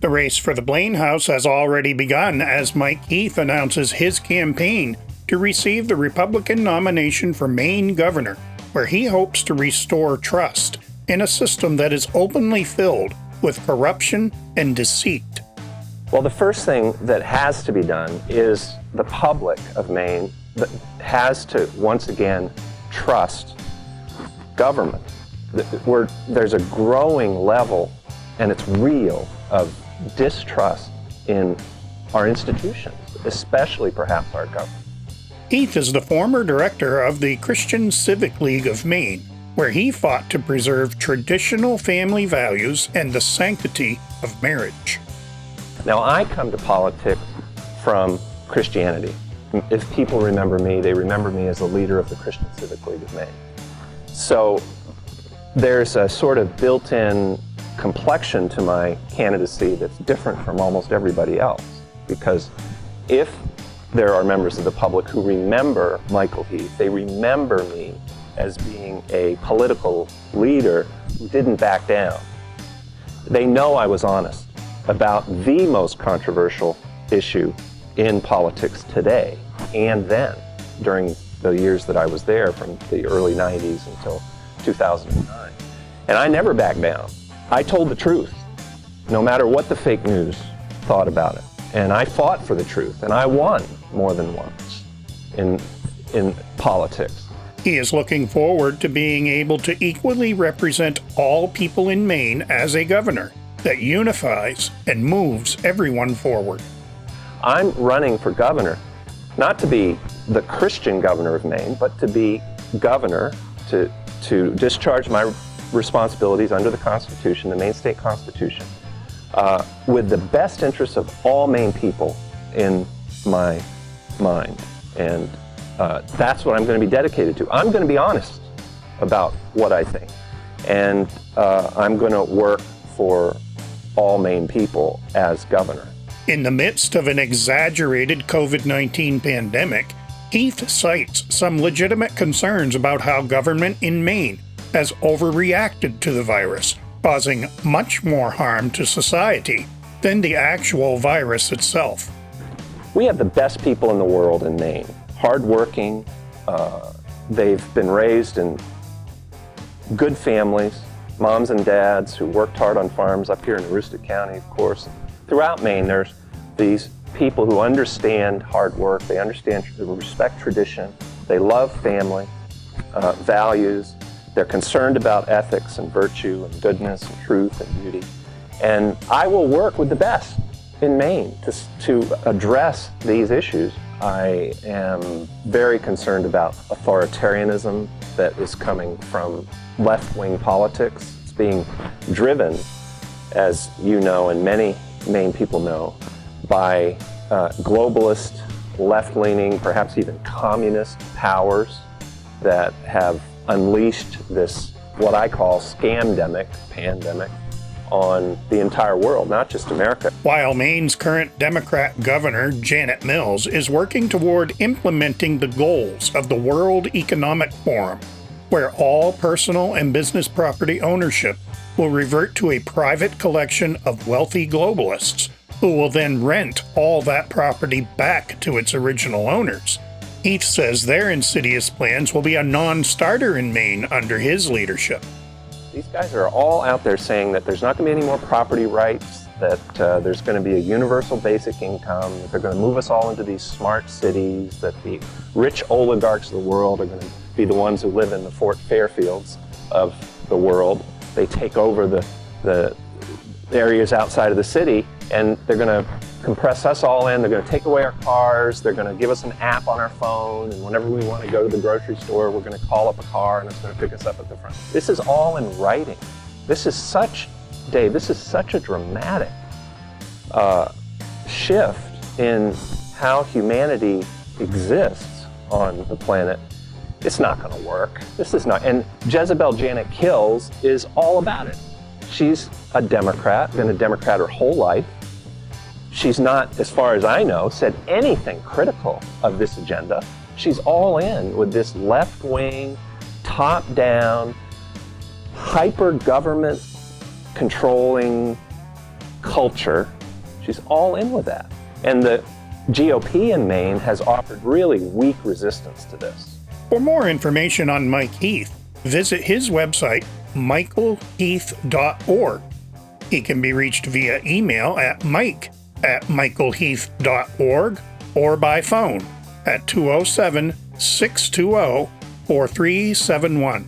The race for the Blaine House has already begun as Mike Heath announces his campaign to receive the Republican nomination for Maine governor, where he hopes to restore trust in a system that is openly filled with corruption and deceit. Well, the first thing that has to be done is the public of Maine that has to once again trust government. There's a growing level, and it's real, of distrust in our institutions, especially perhaps our government. Heath is the former director of the Christian Civic League of Maine, where he fought to preserve traditional family values and the sanctity of marriage. Now, I come to politics from Christianity. If people remember me, they remember me as the leader of the Christian Civic League of Maine. So there's a sort of built-in complexion to my candidacy that's different from almost everybody else, because if there are members of the public who remember Michael Heath, they remember me as being a political leader who didn't back down. They know I was honest about the most controversial issue in politics today and then, during the years that I was there from the early 90s until 2009. And I never backed down. I told the truth, no matter what the fake news thought about it. And I fought for the truth, and I won more than once in politics. He is looking forward to being able to equally represent all people in Maine as a governor that unifies and moves everyone forward. I'm running for governor, not to be the Christian governor of Maine, but to be governor, to discharge my responsibilities under the Constitution, the Maine State Constitution, with the best interests of all Maine people in my mind. And that's what I'm going to be dedicated to. I'm going to be honest about what I think. And I'm going to work for all Maine people as governor. In the midst of an exaggerated COVID-19 pandemic, Heath cites some legitimate concerns about how government in Maine has overreacted to the virus, causing much more harm to society than the actual virus itself. We have the best people in the world in Maine. Hardworking, they've been raised in good families, moms and dads who worked hard on farms up here in Aroostook County, of course. Throughout Maine, there's these people who understand hard work, they respect tradition, they love family, values, they're concerned about ethics and virtue and goodness and truth and beauty. And I will work with the best in Maine to address these issues. I am very concerned about authoritarianism that is coming from left-wing politics. It's being driven, as you know and many Maine people know, by globalist, left-leaning, perhaps even communist powers that have unleashed this, what I call scamdemic, pandemic, on the entire world, not just America. While Maine's current Democrat governor, Janet Mills, is working toward implementing the goals of the World Economic Forum, where all personal and business property ownership will revert to a private collection of wealthy globalists who will then rent all that property back to its original owners. Heath says their insidious plans will be a non-starter in Maine under his leadership. These guys are all out there saying that there's not going to be any more property rights, that there's going to be a universal basic income, that they're going to move us all into these smart cities, that the rich oligarchs of the world are going to be the ones who live in the Fort Fairfields of the world. They take over the areas outside of the city, and they're going to compress us all in. They're going to take away our cars. They're going to give us an app on our phone, and whenever we want to go to the grocery store, we're going to call up a car and it's going to pick us up at the front. This is all in writing. This is such a dramatic shift in how humanity exists on the planet. It's not going to work. This is not. And Jezebel Janet Kills is all about it. She's a Democrat, been a Democrat her whole life. She's not, as far as I know, said anything critical of this agenda. She's all in with this left-wing, top-down, hyper-government controlling culture She's all in with that. And the GOP in Maine has offered really weak resistance to this. For more information on Mike Heath, visit his website, michaelheath.org. He can be reached via email at mike@michaelheath.org or by phone at 207-620-4371.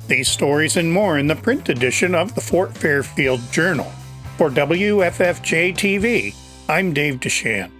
These stories and more in the print edition of the Fort Fairfield Journal. For WFFJ-TV, I'm Dave DeShan.